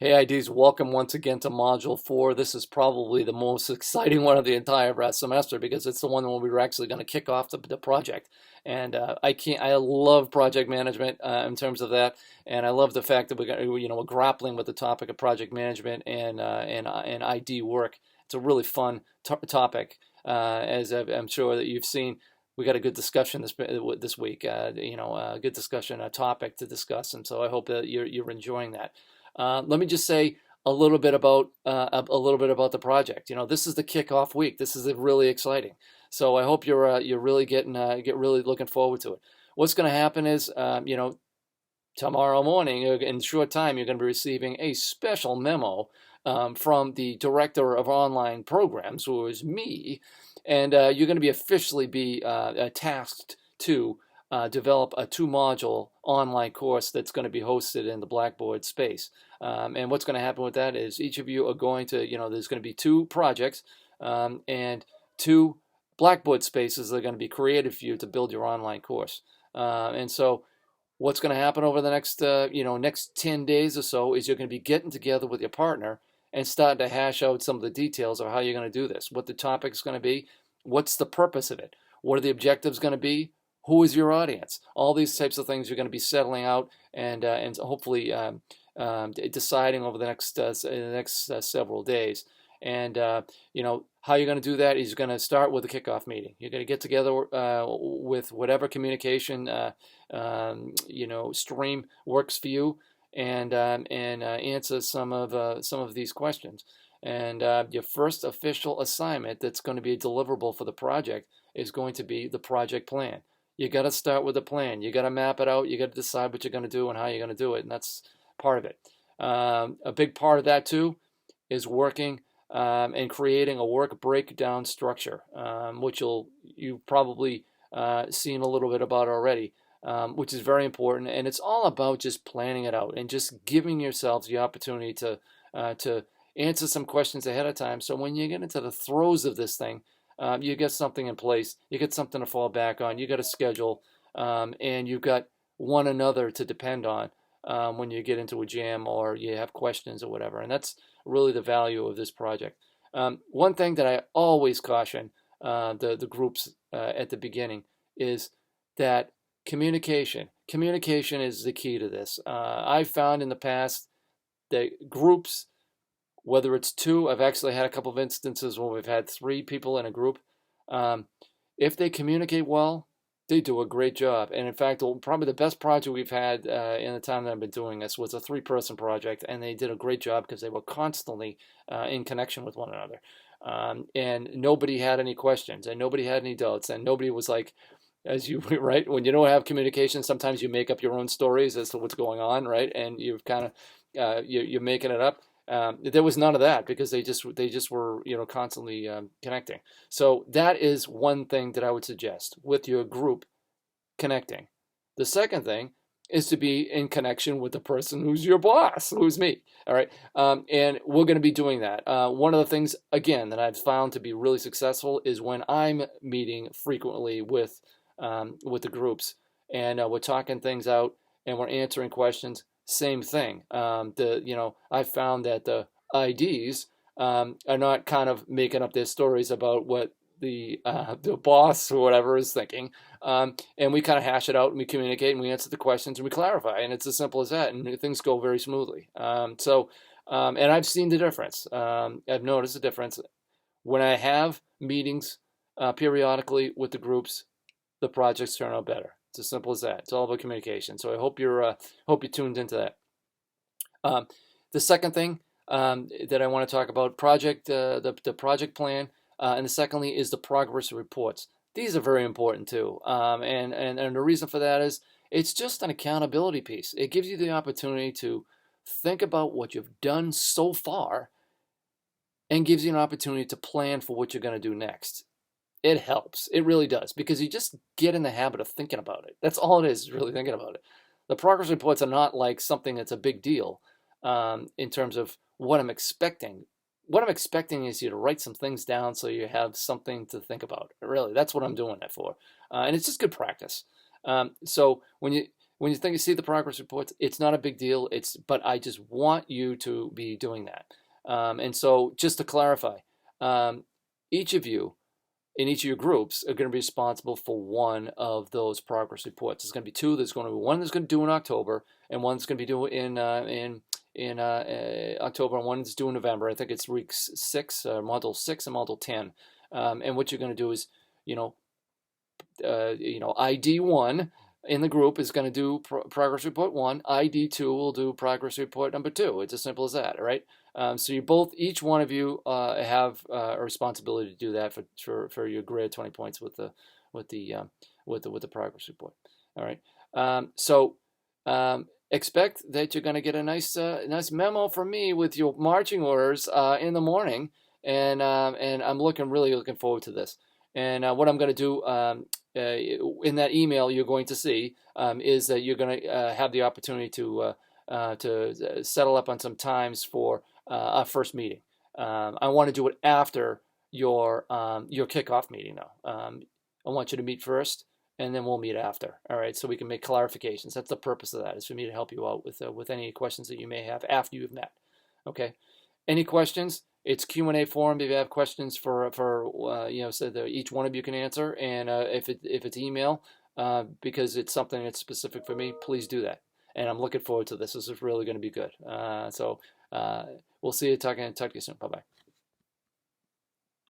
Hey IDs, welcome once again to Module 4. This is probably the most exciting one of the entire semester because it's the one where we were actually going to kick off the project. And I love project management in terms of that, and I love the fact that we're grappling with the topic of project management and ID work. It's a really fun topic, as I'm sure that you've seen. We got a good discussion this week. A good discussion, a topic to discuss, and so I hope that you're enjoying that. Let me just say a little bit about the project. This is the kickoff week. This is really exciting. So I hope you're really get really looking forward to it. What's going to happen is, tomorrow morning, in short time, you're going to be receiving a special memo from the director of online programs, who is me, and you're going to be officially tasked to develop a 2-module online course that's going to be hosted in the Blackboard space. And what's going to happen with that is each of you are going to, there's going to be 2 projects and 2 Blackboard spaces that are going to be created for you to build your online course. And so what's going to happen over the next 10 days or so is you're going to be getting together with your partner and starting to hash out some of the details of how you're going to do this, what the topic's going to be, what's the purpose of it, what are the objectives going to be, who is your audience. All these types of things you're going to be settling out and hopefully deciding over the next several days. And how you're going to do that is you're going to start with a kickoff meeting. You're going to get together with whatever communication stream works for you, and answer some of these questions. And your first official assignment that's going to be a deliverable for the project is going to be the project plan. You got to start with a plan. You got to map it out. You got to decide what you're going to do and how you're going to do it, and that's part of it. A big part of that too is working and creating a work breakdown structure, which you've probably seen a little bit about already, which is very important. And it's all about just planning it out and just giving yourselves the opportunity to answer some questions ahead of time. So when you get into the throes of this thing, you get something in place, you get something to fall back on, you got a schedule, and you've got one another to depend on when you get into a jam or you have questions or whatever. And that's really the value of this project. One thing that I always caution the groups at the beginning is that communication is the key to this. I've found in the past that groups, whether it's 2, I've actually had a couple of instances where we've had 3 people in a group. If they communicate well, they do a great job. And in fact, probably the best project we've had in the time that I've been doing this was a 3-person project, and they did a great job because they were constantly in connection with one another. And nobody had any questions, and nobody had any doubts, and nobody was like, as you right, when you don't have communication, sometimes you make up your own stories as to what's going on, right? And you've kind of you're making it up. There was none of that because they just were constantly connecting. So that is one thing that I would suggest with your group connecting. The second thing is to be in connection with the person who's your boss, who's me. All right, and we're going to be doing that. One of the things again that I've found to be really successful is when I'm meeting frequently with the groups, and we're talking things out and we're answering questions. Same thing. I found that the IDs are not kind of making up their stories about what the boss or whatever is thinking, and we kind of hash it out and we communicate and we answer the questions and we clarify, and it's as simple as that, and things go very smoothly. And I've seen the difference. I've noticed the difference when I have meetings periodically with the groups. The projects turn out better. It's as simple as that. It's all about communication. So I hope you're tuned into that. The second thing that I want to talk about, the project plan, and the secondly is the progress reports. These are very important too. And the reason for that is it's just an accountability piece. It gives you the opportunity to think about what you've done so far and gives you an opportunity to plan for what you're going to do next. It helps. It really does, because you just get in the habit of thinking about it. That's all it is really thinking about it. The progress reports are not like something that's a big deal in terms of what I'm expecting. What I'm expecting is you to write some things down so you have something to think about. Really, that's what I'm doing that for. And it's just good practice. So when when you think you see the progress reports, it's not a big deal. But I just want you to be doing that. And so just to clarify, um, each of you in each of your groups are going to be responsible for one of those progress reports. There's going to be two. There's going to be one that's going to do in October, and one that's going to be due in October, and one that's due in November. I think it's week 6, module 6, and module 10. And what you're going to do is, you know, ID 1 in the group is going to do progress report 1. ID 2 will do progress report number 2. It's as simple as that, all right? So each one of you have a responsibility to do that for your grid 20 points with the progress report. All right. Expect that you're going to get a nice memo from me with your marching orders in the morning, and I'm really looking forward to this. And what I'm going to do in that email you're going to see is that you're going to have the opportunity to settle up on some times for our first meeting. I want to do it after your kickoff meeting, though. I want you to meet first, and then we'll meet after. All right, so we can make clarifications. That's the purpose of that, is for me to help you out with any questions that you may have after you've met. Okay. Any questions? It's Q&A forum. If you have questions for so that each one of you can answer, and if it's email, because it's something that's specific for me, please do that. And I'm looking forward to this. This is really going to be good. So we'll see you. Talk to you soon. Bye bye.